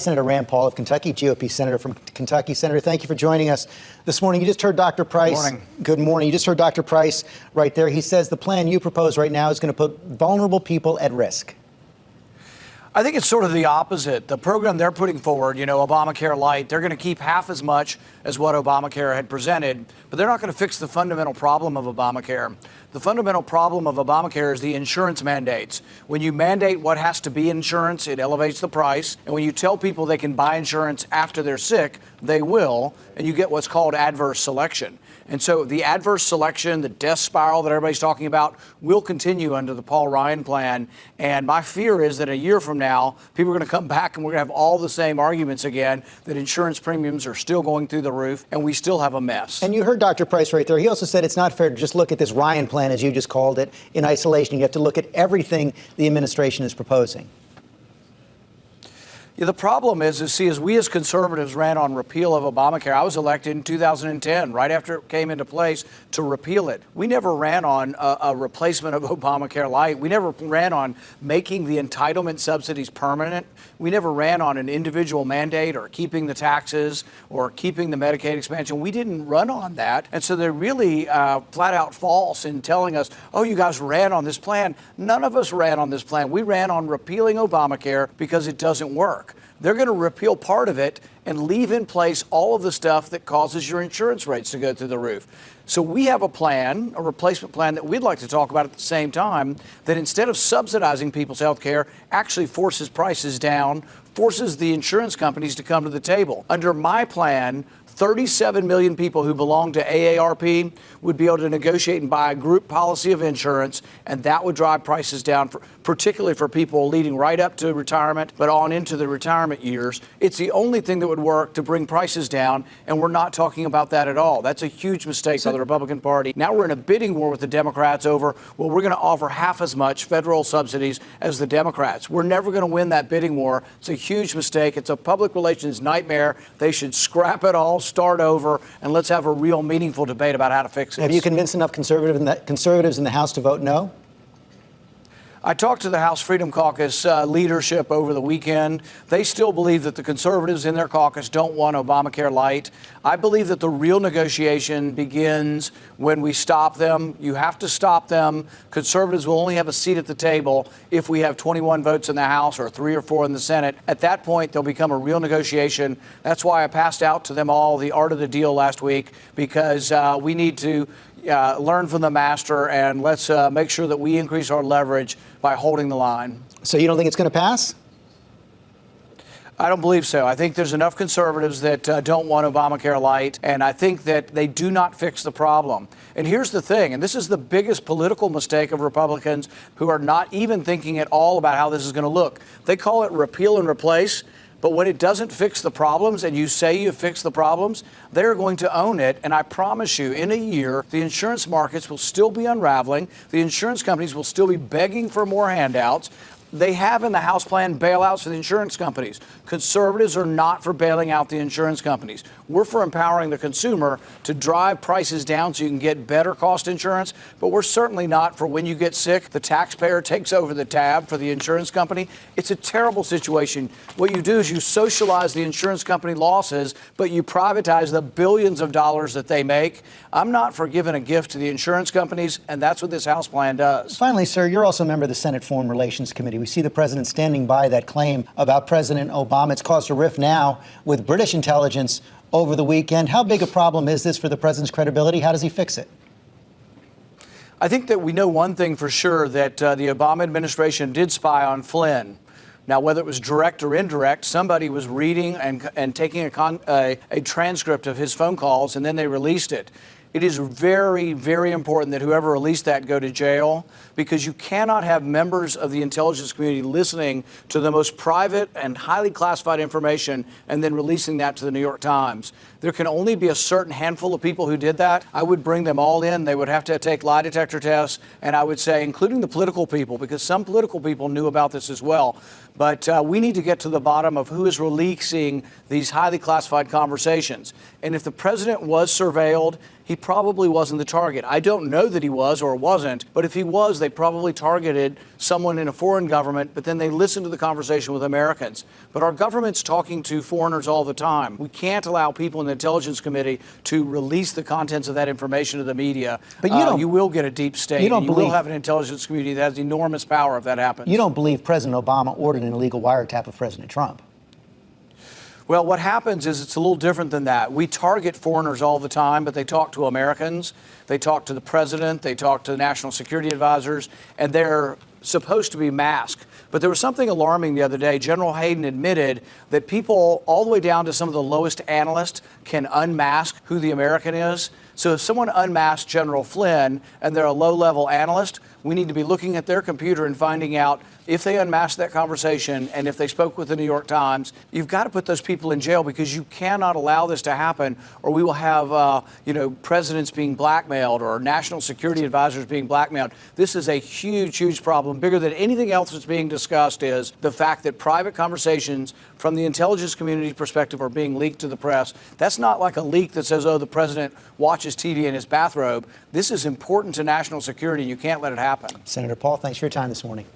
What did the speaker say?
Senator Rand Paul of Kentucky, GOP Senator from Kentucky. Senator, thank you for joining us this morning. You just heard Dr. Price. Good morning. Good morning. You just heard Dr. Price right there. He says the plan you propose right now is going to put vulnerable people at risk. I think it's sort of the opposite. The program they're putting forward, Obamacare Lite, they're going to keep half as much as what Obamacare had presented, but they're not going to fix the fundamental problem of Obamacare. The fundamental problem of Obamacare is the insurance mandates. When you mandate what has to be insurance, it elevates the price. And when you tell people they can buy insurance after they're sick, they will, and you get what's called adverse selection. And so the adverse selection, the death spiral that everybody's talking about, will continue under the Paul Ryan plan. And my fear is that a year from now, people are going to come back and we're going to have all the same arguments again, that insurance premiums are still going through the roof and we still have a mess. And you heard Dr. Price right there. He also said it's not fair to just look at this Ryan plan, as you just called it, in isolation. You have to look at everything the administration is proposing. Yeah, the problem is as we as conservatives ran on repeal of Obamacare. I was elected in 2010, right after it came into place, to repeal it. We never ran on a replacement of Obamacare Lite. We never ran on making the entitlement subsidies permanent. We never ran on an individual mandate or keeping the taxes or keeping the Medicaid expansion. We didn't run on that. And so they're really flat out false in telling us, oh, you guys ran on this plan. None of us ran on this plan. We ran on repealing Obamacare because it doesn't work. They're going to repeal part of it and leave in place all of the stuff that causes your insurance rates to go through the roof. So we have a plan, a replacement plan that we'd like to talk about at the same time, that instead of subsidizing people's health care, actually forces prices down, forces the insurance companies to come to the table. Under my plan, 37 million people who belong to AARP would be able to negotiate and buy a group policy of insurance, and that would drive prices down, particularly for people leading right up to retirement, but on into the retirement years. It's the only thing that would work to bring prices down, and we're not talking about that at all. That's a huge mistake by the Republican Party. Now we're in a bidding war with the Democrats over, well, we're going to offer half as much federal subsidies as the Democrats. We're never going to win that bidding war. It's a huge mistake. It's a public relations nightmare. They should scrap it all, start over, and let's have a real meaningful debate about how to fix it. Have you convinced enough conservatives in the House to vote no? I talked to the House Freedom Caucus leadership over the weekend. They still believe that the conservatives in their caucus don't want Obamacare Lite. I believe that the real negotiation begins when we stop them. You have to stop them. Conservatives will only have a seat at the table if we have 21 votes in the House or 3 or 4 in the Senate. At that point, there'll become a real negotiation. That's why I passed out to them all the art of the deal last week, because we need to learn from the master, and let's make sure that we increase our leverage by holding the line. So you don't think it's going to pass? I don't believe so. I think there's enough conservatives that don't want Obamacare Lite, and I think that they do not fix the problem. And here's the thing, and this is the biggest political mistake of Republicans who are not even thinking at all about how this is going to look. They call it repeal and replace. But when it doesn't fix the problems and you say you fix the problems, they're going to own it. And I promise you, in a year, the insurance markets will still be unraveling. The insurance companies will still be begging for more handouts. They have in the House plan bailouts for the insurance companies. Conservatives are not for bailing out the insurance companies. We're for empowering the consumer to drive prices down so you can get better cost insurance. But we're certainly not for when you get sick, the taxpayer takes over the tab for the insurance company. It's a terrible situation. What you do is you socialize the insurance company losses, but you privatize the billions of dollars that they make. I'm not for giving a gift to the insurance companies, and that's what this House plan does. Finally, sir, you're also a member of the Senate Foreign Relations Committee. We see the president standing by that claim about President Obama. It's caused a rift now with British intelligence over the weekend. How big a problem is this for the president's credibility? How does he fix it? I think that we know one thing for sure, that the Obama administration did spy on Flynn. Now, whether it was direct or indirect, somebody was reading and taking a transcript of his phone calls, and then they released it. It is very, very important that whoever released that go to jail, because you cannot have members of the intelligence community listening to the most private and highly classified information and then releasing that to the New York Times. There can only be a certain handful of people who did that. I would bring them all in. They would have to take lie detector tests, and I would say, including the political people, because some political people knew about this as well. But we need to get to the bottom of who is releasing these highly classified conversations. And if the president was surveilled, he he probably wasn't the target. I don't know that he was or wasn't, but if he was, they probably targeted someone in a foreign government, but then they listened to the conversation with Americans. But our government's talking to foreigners all the time. We can't allow people in the Intelligence Committee to release the contents of that information to the media. But you will get a deep state. You will have an intelligence community that has enormous power if that happens. You don't believe President Obama ordered an illegal wiretap of President Trump? Well, what happens is it's a little different than that. We target foreigners all the time, but they talk to Americans, they talk to the president, they talk to the national security advisors, and they're supposed to be masked. But there was something alarming the other day. General Hayden admitted that people all the way down to some of the lowest analysts can unmask who the American is. So if someone unmasks General Flynn and they're a low-level analyst, we need to be looking at their computer and finding out if they unmasked that conversation and if they spoke with the New York Times. You've got to put those people in jail because you cannot allow this to happen, or we will have, presidents being blackmailed or national security advisors being blackmailed. This is a huge, huge problem. Bigger than anything else that's being discussed is the fact that private conversations from the intelligence community perspective are being leaked to the press. That's not like a leak that says, oh, the president watches TV in his bathrobe. This is important to national security. You can't let it happen. Senator Paul, thanks for your time this morning.